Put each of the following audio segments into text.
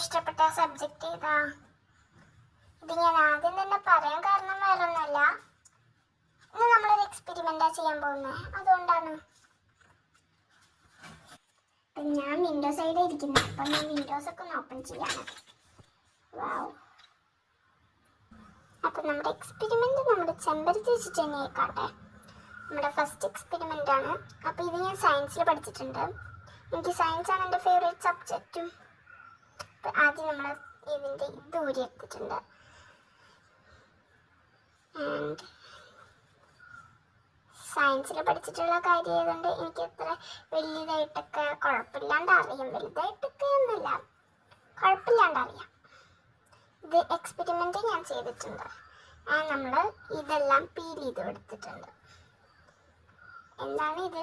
ഇഷ്ടപ്പെട്ട സബ്ജക്റ്റ് ഏതാ? ഇത് ഞാൻ ആദ്യം തന്നെ പറയാൻ കാരണം വേറെ ഒന്നുമല്ല, ഇന്ന് നമ്മളൊരു എക്സ്പെരിമെന്റാ ചെയ്യാൻ പോകുന്നത്, അതുകൊണ്ടാണ്. ഞാൻ വിൻഡോ സൈഡിൽ ഇരിക്കുന്നത്, അപ്പം ഞാൻ വിൻഡോസ് ഒക്കെ ഒന്ന് ഓപ്പൺ ചെയ്യാണ്. അപ്പം നമ്മുടെ എക്സ്പെരിമെന്റ് നമ്മുടെ ചെമ്പരത്തി വെച്ചിട്ട് തന്നെ ആയിക്കോട്ടെ. നമ്മുടെ ഫസ്റ്റ് എക്സ്പെരിമെന്റ് ആണ്. അപ്പം ഇത് ഞാൻ സയൻസിൽ പഠിച്ചിട്ടുണ്ട്. എനിക്ക് സയൻസ് ആണ് എൻ്റെ ഫേവറേറ്റ് സബ്ജക്റ്റും. ആദ്യം നമ്മൾ ഇതിൻ്റെ ഇത് ഊരി എടുത്തിട്ടുണ്ട്. ആൻഡ് സയൻസിൽ പഠിച്ചിട്ടുള്ള കാര്യം ആയതുകൊണ്ട് എനിക്ക് അത്ര വലിയതായിട്ടൊക്കെ കുഴപ്പമില്ലാണ്ട് അറിയാം. വലുതായിട്ടൊക്കെ ഒന്നുമില്ല, കുഴപ്പമില്ലാണ്ട് അറിയാം. ഇത് എക്സ്പെരിമെന്റ് ഞാൻ ചെയ്തിട്ടുണ്ട്. നമ്മൾ ഇതെല്ലാം പീൽ ചെയ്ത് എടുത്തിട്ടുണ്ട്. എന്താണ് ഇത്?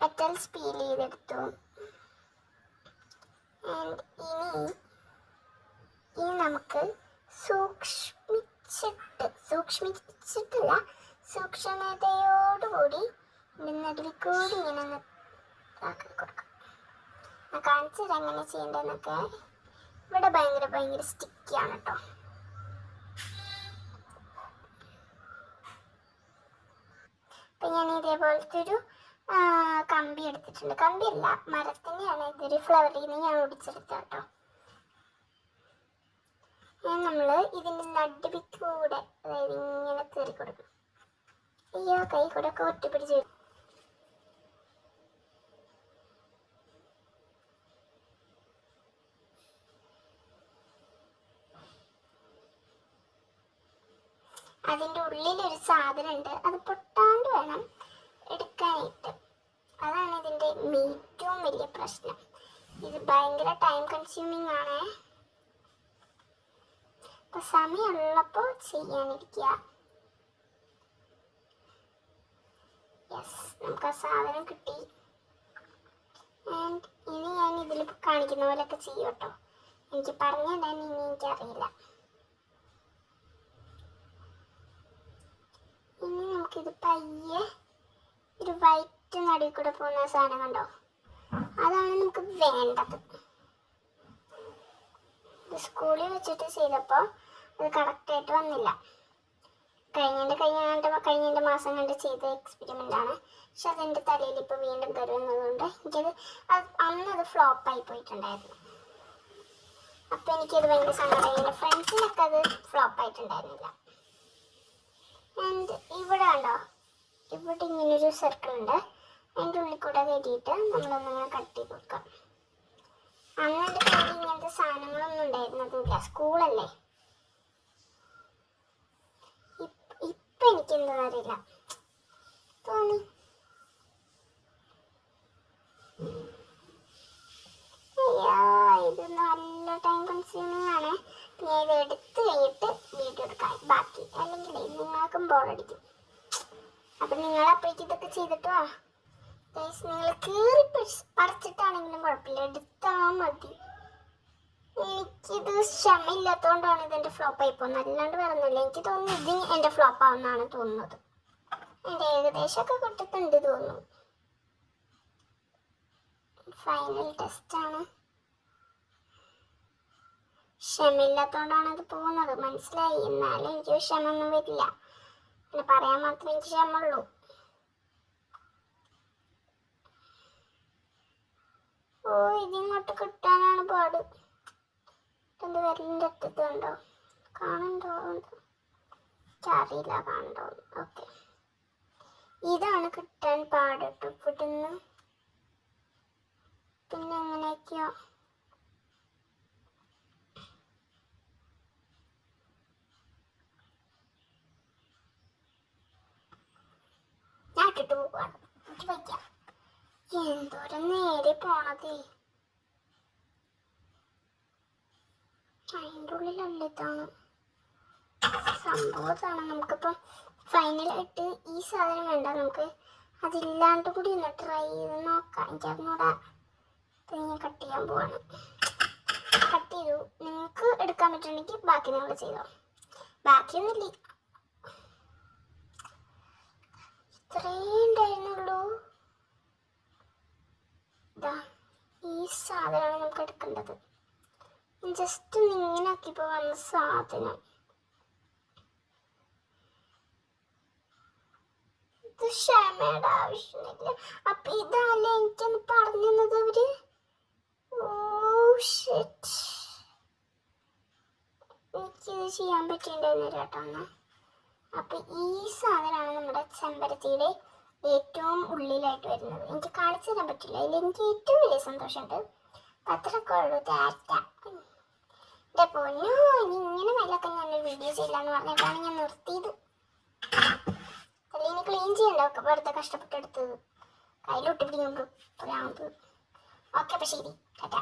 പെറ്റൽസ് പീൽ ചെയ്തെടുത്തു. ആൻഡ് ഇനി നമുക്ക് സൂക്ഷ്മതയോടുകൂടി നടുവിക്കൂടി ഇങ്ങനെ ഒന്ന് ഇതാക്കി കൊടുക്കാം. ഞാൻ കാണിച്ചു തരാം എങ്ങനെ ചെയ്യേണ്ടതെന്നൊക്കെ. ഇവിടെ ഭയങ്കര സ്റ്റിക്കിയാണ് കേട്ടോ. അപ്പം ഞാൻ ഇതേപോലത്തെ ഒരു കമ്പി എടുത്തിട്ടുണ്ട്. കമ്പിയല്ല, മരത്തിൻ്റെയാണ്. ഇതൊരു ഫ്ലവറിൽ നിന്ന് ഞാൻ ഒടിച്ചെടുത്ത കേട്ടോ. നമ്മൾ ഇതിൻ്റെ നടുവിക്കൂടെ, അതായത് ഇങ്ങനെ കയറി കൊടുക്കും. അയ്യോ, കൈ കൂടെ ഒക്കെ ഒട്ടിപ്പിടിച്ച് വരും. അതിൻ്റെ ഉള്ളിലൊരു സാധനം ഉണ്ട്, അത് പൊട്ടാണ്ട് വേണം എടുക്കാനായിട്ട്. അതാണ് ഇതിൻ്റെ ഏറ്റവും വലിയ പ്രശ്നം. ഇത് ഭയങ്കര ടൈം കൺസ്യൂമിങ് ആണ്. അപ്പം സമയമുള്ളപ്പോൾ ചെയ്യാനിരിക്കുക. യെസ്, നമുക്ക് ആ സാധനം കിട്ടി. ആൻഡ് ഇനി ഞാൻ ഇതിൽ കാണിക്കുന്ന പോലെയൊക്കെ ചെയ്യും കേട്ടോ. എനിക്ക് പറഞ്ഞു തരാൻ ഇനി എനിക്കറിയില്ല. ഇനി നമുക്കിത് പയ്യെ ഒരു വൈറ്റ് നടുവിൽ കൂടെ പോകുന്ന സാധനം കണ്ടോ, അതാണ് നമുക്ക് വേണ്ടത്. ഇത് സ്കൂളിൽ വെച്ചിട്ട് ചെയ്തപ്പോൾ അത് കറക്റ്റായിട്ട് വന്നില്ല. കഴിഞ്ഞ മാസം കണ്ട് ചെയ്ത എക്സ്പെരിമെൻ്റ് ആണ്. പക്ഷെ അതെൻ്റെ തലയിൽ ഇപ്പോൾ വീണ്ടും തരുന്നതുകൊണ്ട് എനിക്കത് അന്നത് ഫ്ലോപ്പായി പോയിട്ടുണ്ടായിരുന്നു. അപ്പോൾ എനിക്കത് ഭയങ്കര സങ്കടമായി. എൻ്റെ ഫ്രണ്ട്സിനൊക്കെ അത് ഫ്ലോപ്പായിട്ടുണ്ടായിരുന്നില്ല. ആൻഡ് ഇവിടെ കണ്ടോ, ഇവിടെ ഇങ്ങനൊരു സർക്കിൾ ഉണ്ട്. അതിൻ്റെ ഉള്ളിൽ കൂടെ കയറ്റിയിട്ട് നമ്മളൊന്നിങ്ങനെ കട്ട് ചെയ്ത് കൊടുക്കാം. അന്ന് എൻ്റെ കയ്യിൽ ഇങ്ങനത്തെ സാധനങ്ങളൊന്നും ഉണ്ടായിരുന്നതുമില്ല, സ്കൂളല്ലേ. ഇപ്പം എനിക്കെന്താ അറിയില്ല തോന്നി. അയ്യോ, ഇത് നല്ല ടൈം കൺസ്യൂമിങ് ആണ്. പിന്നെ ഇത് എടുത്ത് കഴിഞ്ഞിട്ട് വീഡിയോ എടുക്കാൻ ബാക്കി, അല്ലെങ്കിൽ നിങ്ങൾക്കും ബോറടിക്കും. അപ്പം നിങ്ങൾ അപ്പോഴേക്കും ഇതൊക്കെ ചെയ്തിട്ട് വാ. നിങ്ങൾ കീറി പറിച്ചിട്ടാണെങ്കിലും കുഴപ്പമില്ല, എടുത്താൽ മതി. എനിക്കിത് ക്ഷമയില്ലാത്തതുകൊണ്ടാണ് ഇതെൻ്റെ ഫ്ലോപ്പായി പോകുന്നത്, അല്ലാണ്ട് വരുന്നില്ല. എനിക്ക് തോന്നുന്നു ഇത് എൻ്റെ ഫ്ലോപ്പാവുന്നതാണ് തോന്നുന്നത്. എൻ്റെ ഏകദേശമൊക്കെ കിട്ടുന്നുണ്ട് തോന്നുന്നു. ഫൈനൽ ടെസ്റ്റാണ്. ക്ഷമയില്ലാത്തതുകൊണ്ടാണ് അത് പോകുന്നത്, മനസ്സിലായി. എന്നാലും എനിക്ക് ക്ഷമ ഒന്നും വരില്ല, പിന്നെ പറയാൻ മാത്രമേ എനിക്ക് ക്ഷമയുള്ളൂ. ഓ, ഇതിങ്ങോട്ട് കിട്ടാനാണ് പാട്. എൻ്റെ വിരലിൻ്റെ അറ്റത്ത് കണ്ടോ, കാണണ്ടോ? അറിയില്ല, കാണണ്ടോ? ഓക്കെ, ഇതാണ് കിട്ടാൻ പാട് കേട്ടോ. ഇവിടുന്ന് പിന്നെ എങ്ങനെയൊക്കെയോ ഞാൻ ഇട്ടിട്ട് പോവാണ്. എനിക്ക് വയ്ക്കാം. എന്തോരം നേരെ പോണതേ. അതിൻ്റെ ഉള്ളിലല്ല ഇതാണ് സംഭവത്താണ്. നമുക്കിപ്പം ഫൈനലായിട്ട് ഈ സാധനം വേണ്ട, നമുക്ക് അതില്ലാണ്ട് കൂടി ഒന്ന് ട്രൈ ചെയ്ത് നോക്കാം. എനിക്കറിഞ്ഞൂടെ. ഞാൻ കട്ട് ചെയ്യാൻ പോവാണ്. കട്ട് ചെയ്തു. നിങ്ങൾക്ക് എടുക്കാൻ പറ്റുന്നുണ്ടെങ്കിൽ ബാക്കി നിങ്ങൾ ചെയ്തോ. ബാക്കിയൊന്നുമില്ല, ഇത്രേ ഉണ്ടായിരുന്നുള്ളൂ. ഈ സാധനമാണ് നമുക്ക് എടുക്കേണ്ടത്. ജസ്റ്റ് ഇങ്ങനെ ആക്കിയപ്പോൾ വന്ന സാധനം ഇത് ക്ഷമയുടെ ആവശ്യമില്ല. അപ്പൊ ഇതല്ലേ എനിക്കൊന്ന് പറഞ്ഞു തന്നത് അവര്. എനിക്കിത് ചെയ്യാൻ പറ്റിയിട്ടുണ്ടായിരുന്നില്ല കേട്ടോ ഒന്ന്. അപ്പൊ ഈ സാധനമാണ് നമ്മുടെ ചെമ്പരത്തിയുടെ ഏറ്റവും ഉള്ളിലായിട്ട് വരുന്നത്. എനിക്ക് കാണിച്ചു തരാൻ പറ്റില്ല. അതിൽ എനിക്ക് ഏറ്റവും വലിയ സന്തോഷമുണ്ട്. അത്രയൊക്കെ ഉള്ളൂ. എൻ്റെ പൊന്നോ, ഇനി ഇങ്ങനെ മേലൊക്കെ ഞാനൊരു വീഡിയോ ചെയ്യില്ല എന്ന് പറഞ്ഞിട്ടാണ് ഞാൻ നിർത്തിയത്. അല്ലെങ്കിൽ ക്ലീൻ ചെയ്യണ്ട, ഒക്കെ വെറുതെ കഷ്ടപ്പെട്ടെടുത്തത്. കയ്യിലൊട്ടി പിടിക്കുമ്പോൾ ഓക്കെ. അപ്പം ശരി, ടാറ്റാ.